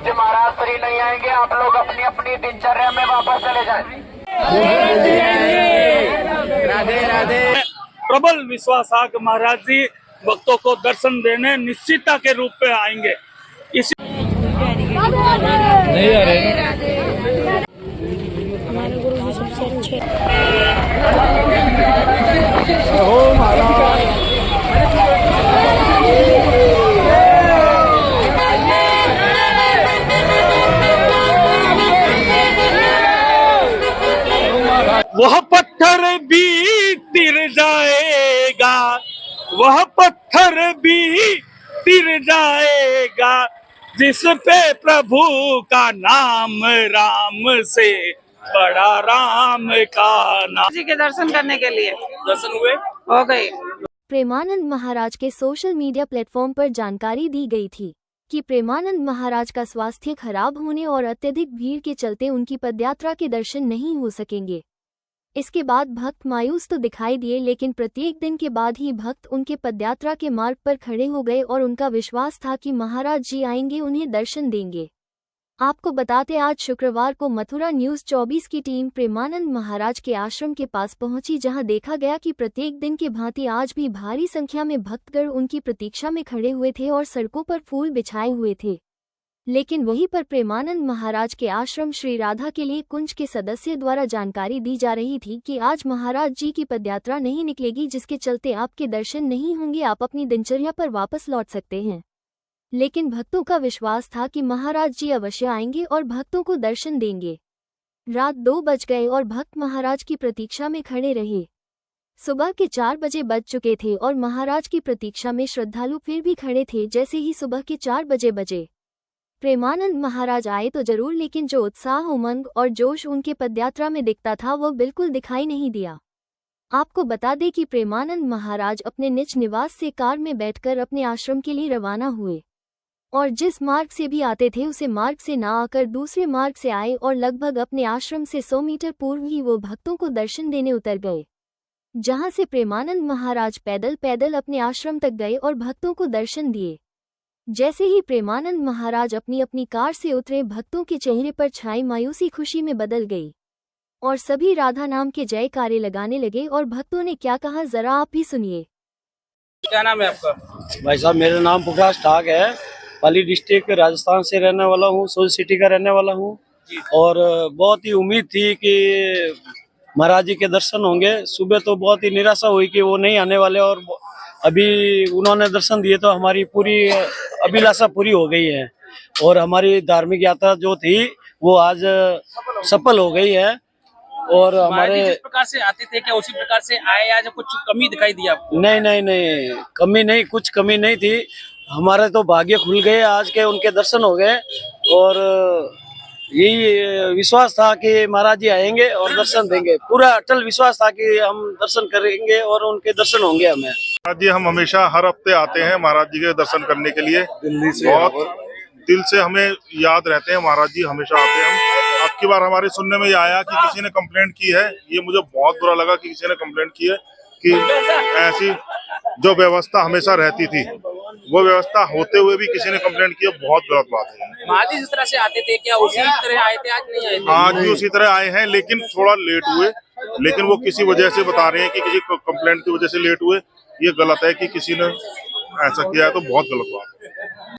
पूज्य महाराज श्री नहीं आएंगे, आप लोग अपनी अपनी दिनचर्या में वापस चले जाएं। राधे राधे। प्रबल विश्वास है कि महाराज जी भक्तों को दर्शन देने निश्चितता के रूप में आएंगे। इसी नहीं आ रहे हमारे गुरु जी सबसे अच्छे। हो महाराज। वह पत्थर भी तिर जाएगा, वह पत्थर भी तिर जाएगा, जिस पे प्रभु का नाम, राम से बड़ा राम का नाम। जी के दर्शन करने के लिए दर्शन हुए, हो गए। प्रेमानंद महाराज के सोशल मीडिया प्लेटफॉर्म पर जानकारी दी गई थी कि प्रेमानंद महाराज का स्वास्थ्य खराब होने और अत्यधिक भीड़ के चलते उनकी पदयात्रा के दर्शन नहीं हो सकेंगे। इसके बाद भक्त मायूस तो दिखाई दिए, लेकिन प्रत्येक दिन के बाद ही भक्त उनके पदयात्रा के मार्ग पर खड़े हो गए और उनका विश्वास था कि महाराज जी आएंगे, उन्हें दर्शन देंगे। आपको बताते आज शुक्रवार को मथुरा न्यूज़ 24 की टीम प्रेमानंद महाराज के आश्रम के पास पहुंची, जहां देखा गया कि प्रत्येक दिन के भांति आज भी भारी संख्या में भक्तगण उनकी प्रतीक्षा में खड़े हुए थे और सड़कों पर फूल बिछाए हुए थे। लेकिन वहीं पर प्रेमानंद महाराज के आश्रम श्री राधा के लिए कुंज के सदस्य द्वारा जानकारी दी जा रही थी कि आज महाराज जी की पदयात्रा नहीं निकलेगी, जिसके चलते आपके दर्शन नहीं होंगे, आप अपनी दिनचर्या पर वापस लौट सकते हैं। लेकिन भक्तों का विश्वास था कि महाराज जी अवश्य आएंगे और भक्तों को दर्शन देंगे। रात 2 बज गए और भक्त महाराज की प्रतीक्षा में खड़े रहे। सुबह के 4 बजे बज चुके थे और महाराज की प्रतीक्षा में श्रद्धालु फिर भी खड़े थे। जैसे ही सुबह के 4 बजे प्रेमानंद महाराज आए तो जरूर, लेकिन जो उत्साह, उमंग और जोश उनके पदयात्रा में दिखता था वो बिल्कुल दिखाई नहीं दिया। आपको बता दें कि प्रेमानंद महाराज अपने निज निवास से कार में बैठकर अपने आश्रम के लिए रवाना हुए और जिस मार्ग से भी आते थे उसे मार्ग से ना आकर दूसरे मार्ग से आए और लगभग अपने आश्रम से 100 मीटर पूर्व ही वो भक्तों को दर्शन देने उतर गए, जहां से प्रेमानंद महाराज पैदल पैदल अपने आश्रम तक गए और भक्तों को दर्शन दिए। जैसे ही प्रेमानंद महाराज अपनी अपनी कार से उतरे, भक्तों के चेहरे पर छाई मायूसी खुशी में बदल गई और सभी राधा नाम के जयकारे लगाने लगे। और भक्तों ने क्या कहा, जरा आप भी सुनिए। क्या नाम है आपका? भाई साहब, मेरा नाम प्रकाश ठाक है। पाली डिस्ट्रिक्ट राजस्थान से रहने वाला हूँ, सोल सिटी का रहने वाला हूँ। और बहुत ही उम्मीद थी कि महाराज जी के दर्शन होंगे। सुबह तो बहुत ही निराशा हुई कि वो नहीं आने वाले, और अभी उन्होंने दर्शन दिए तो हमारी पूरी अभिलाषा पूरी हो गई है और हमारी धार्मिक यात्रा जो थी वो आज सफल हो गई है। और हमारे जिस प्रकार से आते थे क्या उसी प्रकार से आए, आज कुछ कमी दिखाई दी आपको? नहीं, कमी नहीं, कुछ कमी नहीं थी। हमारे तो भाग्य खुल गए आज के, उनके दर्शन हो गए और यही विश्वास था कि महाराज जी आएंगे और दर्शन देंगे। पूरा अटल विश्वास था कि हम दर्शन करेंगे और उनके दर्शन होंगे हमें। महाराज जी हम हमेशा हर हफ्ते आते हैं महाराज जी के दर्शन करने के लिए, दिल्ली से बहुत दिल से हमें याद रहते हैं महाराज जी, हमेशा आते हैं हम। अब की बार हमारे सुनने में ये आया कि किसी ने कंप्लेंट की है, ये मुझे बहुत बुरा लगा कि किसी ने कंप्लेंट की है कि ऐसी जो व्यवस्था हमेशा रहती थी वो व्यवस्था होते हुए भी किसी ने कंप्लेंट की है, बहुत गलत बात है। महाराज जिस तरह से आते थे क्या उसी तरह आए थे, आज नहीं आए थे? आज भी उसी तरह आए हैं, लेकिन थोड़ा लेट हुए, लेकिन वो किसी वजह से बता रहे हैं कि किसी कंप्लेंट की वजह से लेट हुए। ये गलत है कि किसी ने ऐसा किया है, तो बहुत गलत बात है।